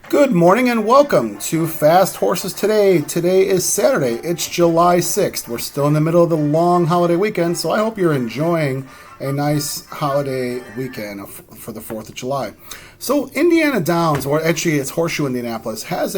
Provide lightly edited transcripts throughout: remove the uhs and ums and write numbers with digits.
Good morning and welcome to Fast Horses Today. Today is Saturday. It's July 6th. We're still in the middle of the long holiday weekend, so I hope you're enjoying a nice holiday weekend for the 4th of July. So Indiana Downs, or actually it's Horseshoe Indianapolis, has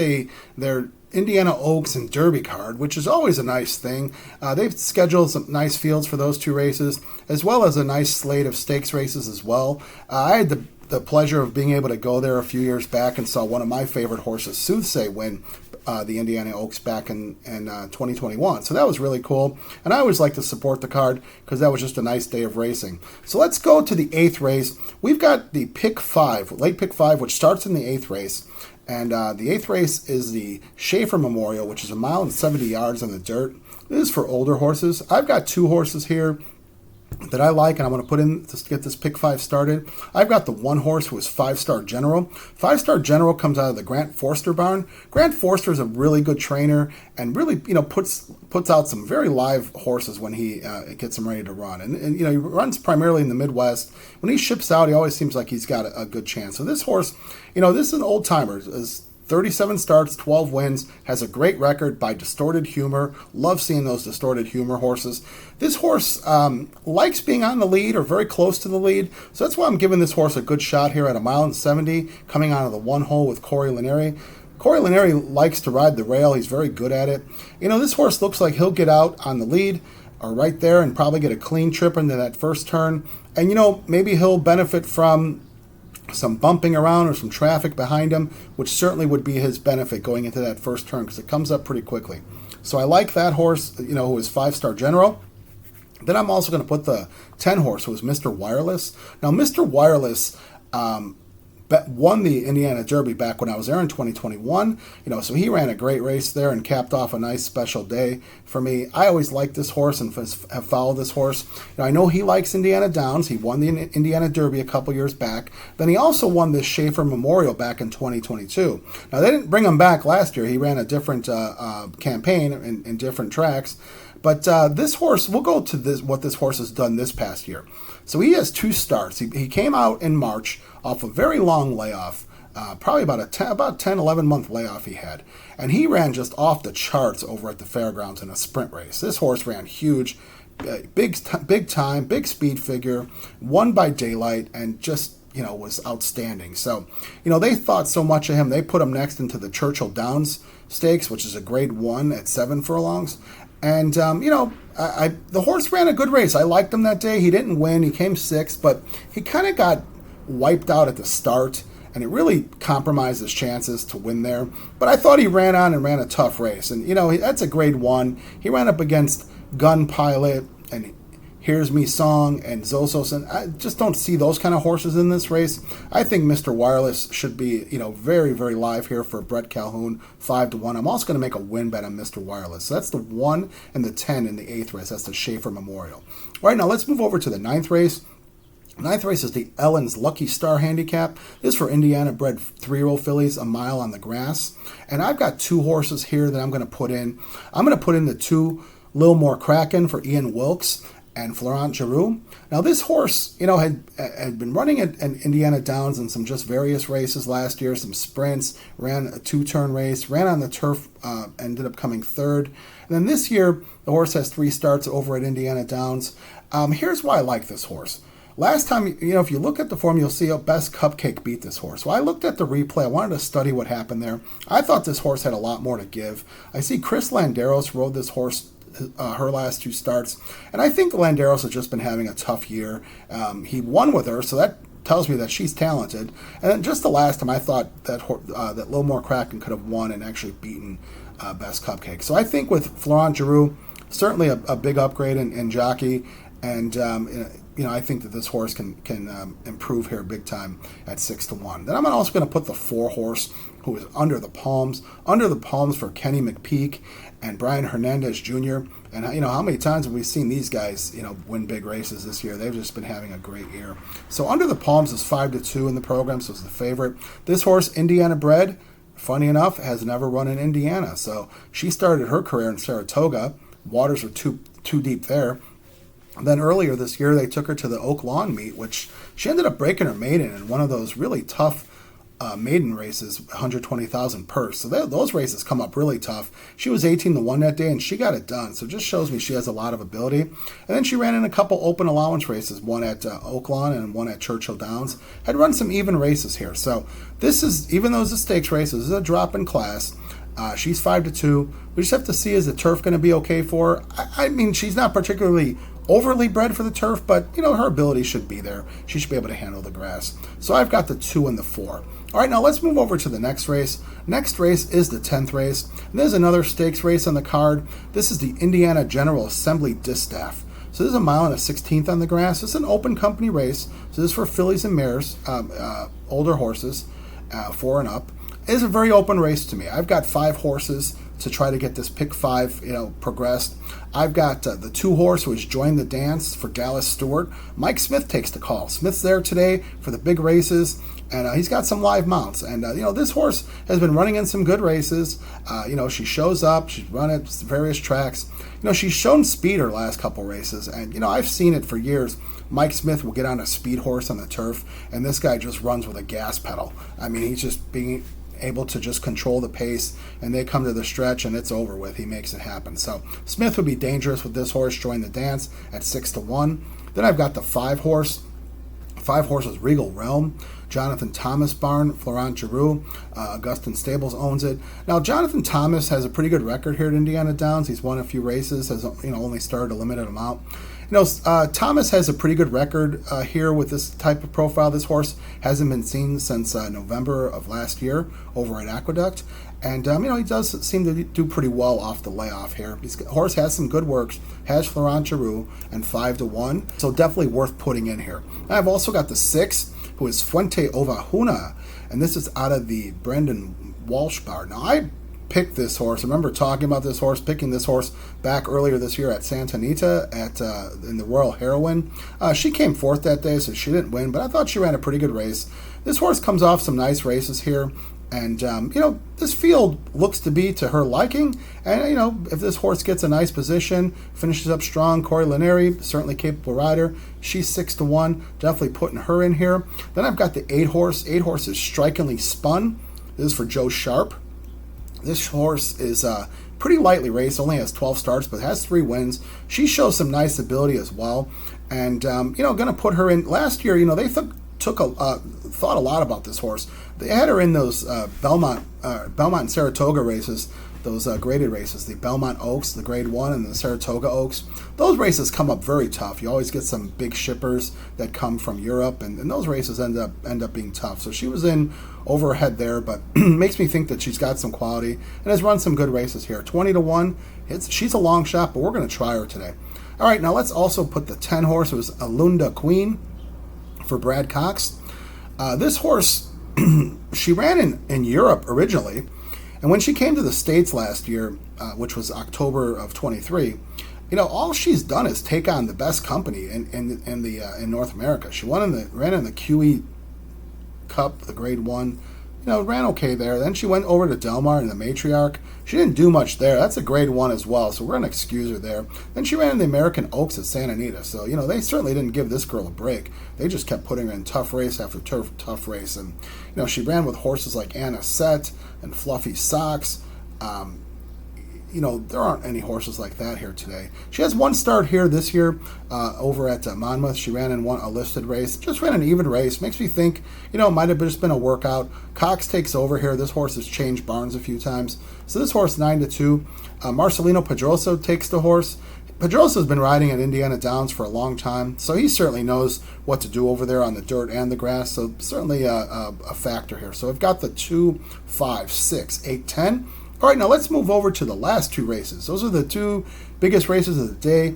their Indiana Oaks and Derby card, which is always a nice thing. They've scheduled some nice fields for those two races, as well as a nice slate of stakes races as well. I had the pleasure of being able to go there a few years back and saw one of my favorite horses, Soothsay, win the Indiana Oaks back in 2021. So that was really cool. And I always like to support the card because that was just a nice day of racing. So let's go to the 8th race. We've got the pick 5, late pick 5, which starts in the 8th race. And the 8th race is the Schaefer Memorial, which is 1.70 miles on the dirt. This is for older horses. I've got two horses here that I like, and I'm going to put in to get this pick 5 started. I've got the one horse who is 5-Star General. 5-Star General comes out of the Grant Forster barn. Grant Forster is a really good trainer and really, puts out some very live horses when he gets them ready to run. And he runs primarily in the Midwest. When he ships out, he always seems like he's got a good chance. So this horse, this is an old timer. Is 37 starts, 12 wins, has a great record by Distorted Humor. Love seeing those Distorted Humor horses. This horse likes being on the lead or very close to the lead, so that's why I'm giving this horse a good shot here at 1.70 miles, coming out of the one hole with Corey Laneri. Corey Laneri likes to ride the rail. He's very good at it. This horse looks like he'll get out on the lead or right there and probably get a clean trip into that first turn. And, maybe he'll benefit from some bumping around or some traffic behind him, which certainly would be his benefit going into that first turn because it comes up pretty quickly. So I like that horse, who is 5-Star General. Then I'm also going to put the 10 horse, who is Mr. Wireless. Now, Mr. Wireless won the Indiana Derby back when I was there in 2021. So he ran a great race there and capped off a nice special day for me. I always liked this horse and have followed this horse. I know he likes Indiana Downs. He won the Indiana Derby a couple years back. Then he also won the Schaefer Memorial back in 2022. Now, they didn't bring him back last year. He ran a different campaign in different tracks. But this horse, we'll go to what this horse has done this past year. So he has 2 starts. He came out in March off a very long layoff, probably about a 10, 11 month layoff he had. And he ran just off the charts over at the fairgrounds in a sprint race. This horse ran huge, big time, big speed figure, won by daylight, and just was outstanding. So, they thought so much of him, they put him next into the Churchill Downs Stakes, which is a grade 1 at 7 furlongs. And, the horse ran a good race. I liked him that day. He didn't win. He came 6th, but he kind of got wiped out at the start, and it really compromised his chances to win there. But I thought he ran on and ran a tough race. And, that's a grade 1. He ran up against Gun Pilot and Here's Me Song and Zosos, and I just don't see those kind of horses in this race. I think Mr. Wireless should be, very, very live here for Brett Calhoun, 5-1. I'm also going to make a win bet on Mr. Wireless. So that's the 1 and the 10 in the 8th race. That's the Schaefer Memorial. All right, now let's move over to the 9th race. The 9th race is the Ellen's Lucky Star Handicap. This is for Indiana-bred 3-year-old fillies, a mile on the grass. And I've got 2 horses here that I'm going to put in. I'm going to put in the 2 Lil More Kraken for Ian Wilkes and Florent Giroux. Now, this horse, had been running at Indiana Downs in some just various races last year, some sprints, ran a 2-turn race, ran on the turf, ended up coming 3rd. And then this year, the horse has 3 starts over at Indiana Downs. Here's why I like this horse. Last time, if you look at the form, you'll see how Best Cupcake beat this horse. So I looked at the replay. I wanted to study what happened there. I thought this horse had a lot more to give. I see Chris Landeros rode this horse her last 2 starts, and I think Landeros has just been having a tough year. He won with her, so that tells me that she's talented. And then just the last time, I thought that Lil More Kraken could have won and actually beaten Best Cupcake. So I think with Florent Giroux, certainly a big upgrade in jockey, and I think that this horse can improve here big time at 6-1. Then I'm also going to put the 4 horse who is Under the Palms for Kenny McPeak and Brian Hernandez Jr. And how many times have we seen these guys win big races this year? They've just been having a great year. So Under the Palms is 5-2 in the program, so it's the favorite. This horse, Indiana bred, funny enough, has never run in Indiana. So she started her career in Saratoga. Waters were too deep there. And then earlier this year, they took her to the Oak Lawn meet, which she ended up breaking her maiden in one of those really tough maiden races, 120,000 purse. So those races come up really tough. She was 18-1 that day, and she got it done. So it just shows me she has a lot of ability. And then she ran in a couple open allowance races, one at Oaklawn and one at Churchill Downs. Had run some even races here. So this is, even though it's a stakes race, this is a drop in class. She's 5-2. We just have to see, is the turf going to be okay for her? I mean, she's not particularly overly bred for the turf, but her ability should be there. She should be able to handle the grass. So I've got the 2 and the 4. All right, now let's move over to the next race. Next race is the 10th race. And there's another stakes race on the card. This is the Indiana General Assembly Distaff. So this is a 1/16 on the grass. It's an open company race. So this is for fillies and mares, older horses, 4 and up. It is a very open race to me. I've got 5 horses to try to get this pick 5, progressed. I've got the 2 horse who has joined the dance for Dallas Stewart. Mike Smith takes the call. Smith's there today for the big races, and he's got some live mounts. And this horse has been running in some good races. She shows up. She's run at various tracks. She's shown speed her last couple races, and I've seen it for years. Mike Smith will get on a speed horse on the turf, and this guy just runs with a gas pedal. I mean, he's just being able to just control the pace, and they come to the stretch and it's over with. He makes it happen. So Smith would be dangerous with this horse. Join the dance at 6-1. Then I've got the 5 horse. 5 horses, Regal Realm, Jonathan Thomas barn, Florent Giroux, Augustin Stables owns it. Now Jonathan Thomas has a pretty good record here at Indiana Downs. He's won a few races, has only started a limited amount. Thomas has a pretty good record here with this type of profile. This horse hasn't been seen since November of last year over at Aqueduct. And, he does seem to do pretty well off the layoff here. The horse has some good works, has Florent Giroux, and 5-1. So definitely worth putting in here. I've also got the 6, who is Fuente Ovahuna. And this is out of the Brendan Walsh barn. Now, I picked this horse. I remember talking about this horse, picking this horse back earlier this year at Santa Anita in the Royal Heroine. She came 4th that day, so she didn't win, but I thought she ran a pretty good race. This horse comes off some nice races here, and this field looks to be to her liking. And if this horse gets a nice position, finishes up strong, Corey Laneri, certainly capable rider. She's 6-1, definitely putting her in here. Then I've got the 8 horse. 8 horse is Strikingly Spun. This is for Joe Sharp. This horse is pretty lightly raced, only has 12 starts, but has 3 wins. She shows some nice ability as well. And, going to put her in. Last year, they thought a lot about this horse. They had her in those Belmont and Saratoga races, those graded races, the Belmont Oaks, the Grade 1, and the Saratoga Oaks. Those races come up very tough. You always get some big shippers that come from Europe, and those races end up being tough. So she was in over her head there, but makes me think that she's got some quality and has run some good races here. 20-1. She's a long shot, but we're going to try her today. All right, now let's also put the 10 horse. It was Alunda Queen for Brad Cox. This horse, she ran in Europe originally, and when she came to the States last year, which was October of 23, all she's done is take on the best company in North America. She ran in the QE Cup, the Grade 1. Ran okay there. Then she went over to Del Mar in the Matriarch. She didn't do much there. That's a Grade 1 as well, so we're going to excuse her there. Then she ran in the American Oaks at Santa Anita. So, they certainly didn't give this girl a break. They just kept putting her in tough race after tough race. And, she ran with horses like Anna Set and Fluffy Socks. There aren't any horses like that here today. She has 1 start here this year over at Monmouth. She ran in a listed race. Just ran an even race. Makes me think, it might have just been a workout. Cox takes over here. This horse has changed barns a few times. So this horse 9-2. Marcelino Pedroso takes the horse. Pedroso's been riding at Indiana Downs for a long time, so he certainly knows what to do over there on the dirt and the grass. So certainly a factor here. So I've got the 2, 5, 6, 8, 10. All right, now let's move over to the last 2 races. Those are the 2 biggest races of the day.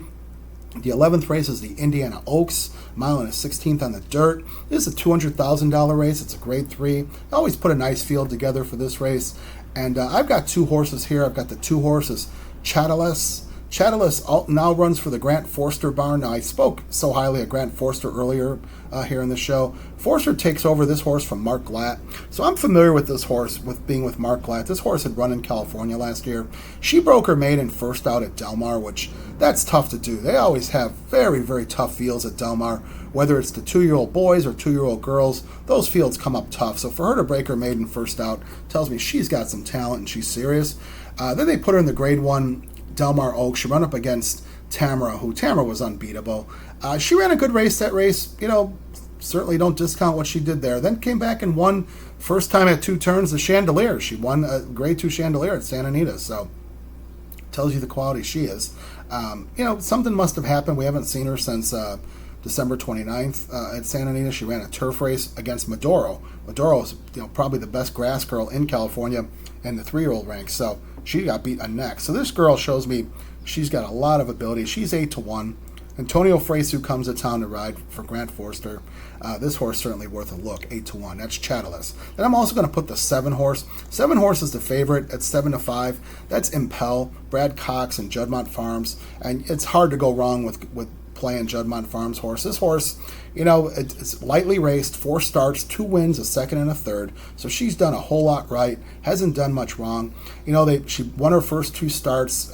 The 11th race is the Indiana Oaks, 1.16 on the dirt. This is a $200,000 race. It's a Grade 3. I always put a nice field together for this race. And I've got 2 horses here. I've got the 2 horses, Chatteles Now runs for the Grant Forster barn. Now, I spoke so highly of Grant Forster earlier here in the show. Forster takes over this horse from Mark Glatt. So I'm familiar with this horse, with being with Mark Glatt. This horse had run in California last year. She broke her maiden first out at Del Mar, which that's tough to do. They always have very, very tough fields at Del Mar. Whether it's the 2-year-old boys or 2-year-old girls, those fields come up tough. So for her to break her maiden first out tells me she's got some talent and she's serious. Then they put her in the Grade 1 Del Mar Oaks. She ran up against Tamara, who Tamara was unbeatable. She ran a good race that race. Certainly don't discount what she did there. Then came back and won first time at 2 turns the Chandelier. She won a Grade 2 Chandelier at Santa Anita. So tells you the quality she is. Something must have happened. We haven't seen her since December 29th at Santa Anita. She ran a turf race against Maduro. Maduro is probably the best grass girl in California in the 3-year-old ranks. So she got beat a neck. So this girl shows me she's got a lot of ability. She's 8-1. Antonio Fresu comes to town to ride for Grant Forster. This horse certainly worth a look, 8-1. That's Chattelis. Then I'm also going to put the 7 horse. 7 horse is the favorite at 7-5. That's Impel, Brad Cox, and Juddmonte Farms. And it's hard to go wrong with playing Juddmonte Farms horse. This horse, it's lightly raced, 4 starts, 2 wins, a second and a third. So she's done a whole lot right. Hasn't done much wrong. She won her first 2 starts.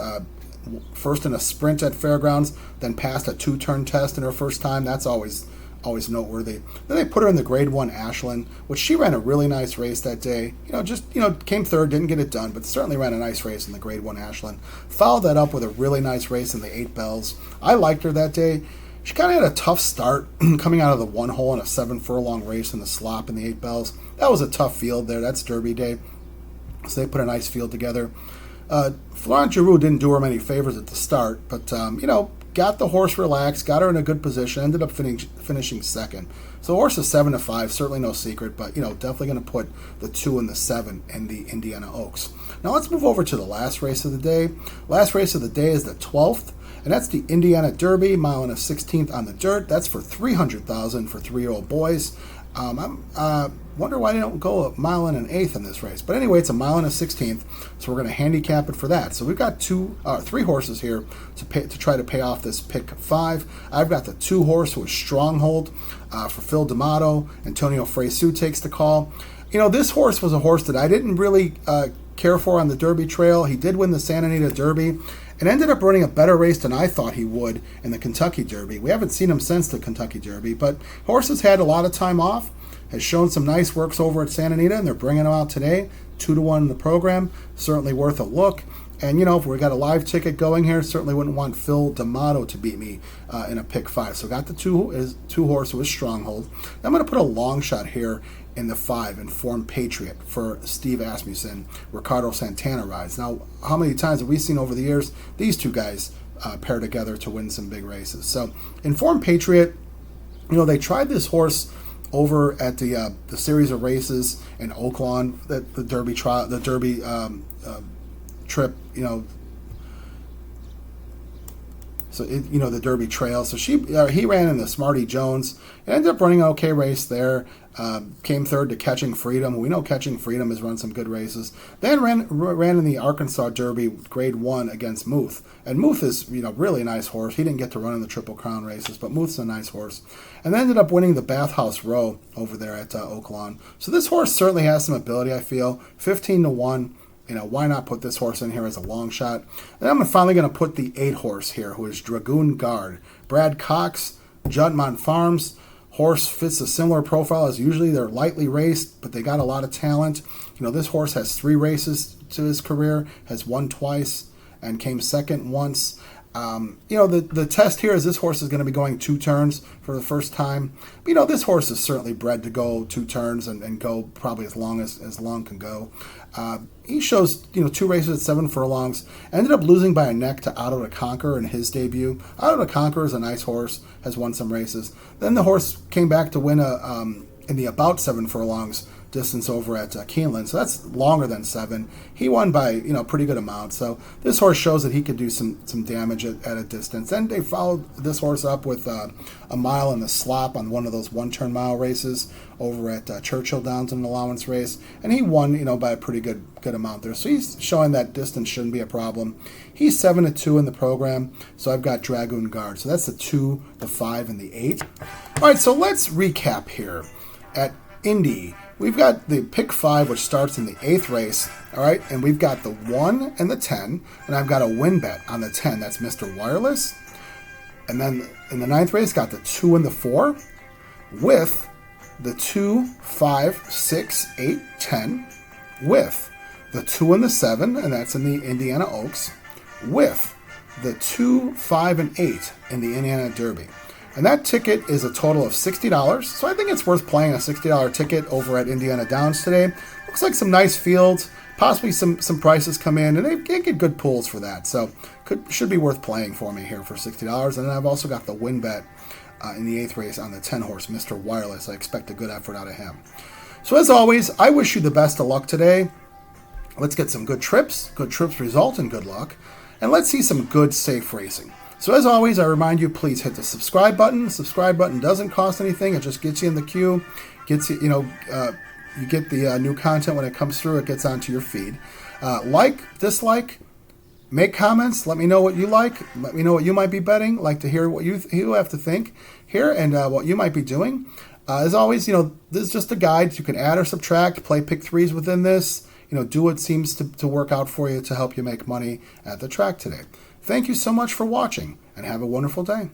First in a sprint at Fairgrounds, then passed a 2-turn test in her first time. That's always noteworthy. Then they put her in the Grade 1 Ashland, which she ran a really nice race that day. Came third, didn't get it done, but certainly ran a nice race in the Grade 1 Ashland. Followed that up with a really nice race in the 8 Bells. I liked her that day. She kind of had a tough start coming out of the 1 hole in a 7-furlong race in the slop in the 8 Bells. That was a tough field there. That's Derby Day. So they put a nice field together. Florent Giroux didn't do her many favors at the start, but, got the horse relaxed, got her in a good position, ended up finishing second. So the horse is 7-5, certainly no secret, but, definitely going to put the 2 and the 7 in the Indiana Oaks. Now let's move over to the last race of the day. Last race of the day is the 12th, and that's the Indiana Derby, 1/16 on the dirt. That's for $300,000 for 3-year-old boys. I wonder why they don't go 1 1/8 in this race. But anyway, it's 1 1/16, so we're going to handicap it for that. So we've got 3 horses here to try to pay off this pick 5. I've got the 2 horse who is Stronghold for Phil D'Amato. Antonio Fresu takes the call. This horse was a horse that I didn't really care for on the Derby trail. He did win the Santa Anita Derby and ended up running a better race than I thought he would in the Kentucky Derby. We haven't seen him since the Kentucky Derby, but horse has had a lot of time off, has shown some nice works over at Santa Anita, and they're bringing him out today, 2-1 in the program. Certainly worth a look. And, if we got a live ticket going here, certainly wouldn't want Phil D'Amato to beat me in a pick 5. So got the 2 horse with Stronghold. I'm going to put a long shot here in the 5 Informed Patriot for Steve Asmussen. Ricardo Santana rides. Now, how many times have we seen over the years these 2 guys pair together to win some big races? So Informed Patriot, they tried this horse over at the series of races in Oaklawn, the Derby trial, the Derby trip, so the Derby Trail. So he ran in the Smarty Jones and ended up running an okay race there. Came third to Catching Freedom. We know Catching Freedom has run some good races. Then ran in the Arkansas Derby Grade 1 against Muth. And Muth is really a nice horse. He didn't get to run in the Triple Crown races, but Muth's a nice horse. And then ended up winning the Bathhouse Row over there at Oaklawn. So this horse certainly has some ability, I feel. 15-1. Why not put this horse in here as a long shot? And I'm finally going to put the 8 horse here, who is Dragoon Guard. Brad Cox, Juddmonte Farms. Horse fits a similar profile as usually. They're lightly raced, but they got a lot of talent. This horse has 3 races to his career, has won twice, and came second once. The test here is this horse is going to be going 2 turns for the first time. But, this horse is certainly bred to go 2 turns and go probably as long can go. He shows, 2 races at 7 furlongs. Ended up losing by a neck to Auto to Conquer in his debut. Auto to Conquer is a nice horse, has won some races. Then the horse came back to win in the about 7 furlongs distance over at Keeneland, so that's longer than 7. He won by pretty good amount. So this horse shows that he could do some damage at a distance. And they followed this horse up with a mile in the slop on one of those 1-turn mile races over at Churchill Downs in an allowance race, and he won by a pretty good amount there. So he's showing that distance shouldn't be a problem. He's 7-2 in the program, so I've got Dragoon Guard. So that's the 2, the 5, and the 8. All right, so let's recap here. At Indy, we've got the pick 5, which starts in the 8th race, all right, and we've got the 1 and the 10, and I've got a win bet on the 10. That's Mr. Wireless. And then in the 9th race, got the 2 and the 4 with the 2, 5, 6, 8, 10, with the 2 and the 7, and that's in the Indiana Oaks, with the 2, 5, and 8 in the Indiana Derby. And that ticket is a total of $60, so I think it's worth playing a $60 ticket over at Indiana Downs today. Looks like some nice fields, possibly some prices come in, and they get good pools for that. So should be worth playing for me here for $60. And then I've also got the win bet in the 8th race on the 10 horse, Mr. Wireless. I expect a good effort out of him. So as always, I wish you the best of luck today. Let's get some good trips result, and good luck. And let's see some good, safe racing. So as always, I remind you, please hit the subscribe button. The subscribe button doesn't cost anything. It just gets you in the queue, gets you, you get the new content when it comes through. It gets onto your feed. Like, dislike, make comments. Let me know what you like. Let me know what you might be betting. Like to hear what you have to think here and what you might be doing. As always, this is just a guide. You can add or subtract, play pick 3s within this. Do what seems to work out for you to help you make money at the track today. Thank you so much for watching, and have a wonderful day.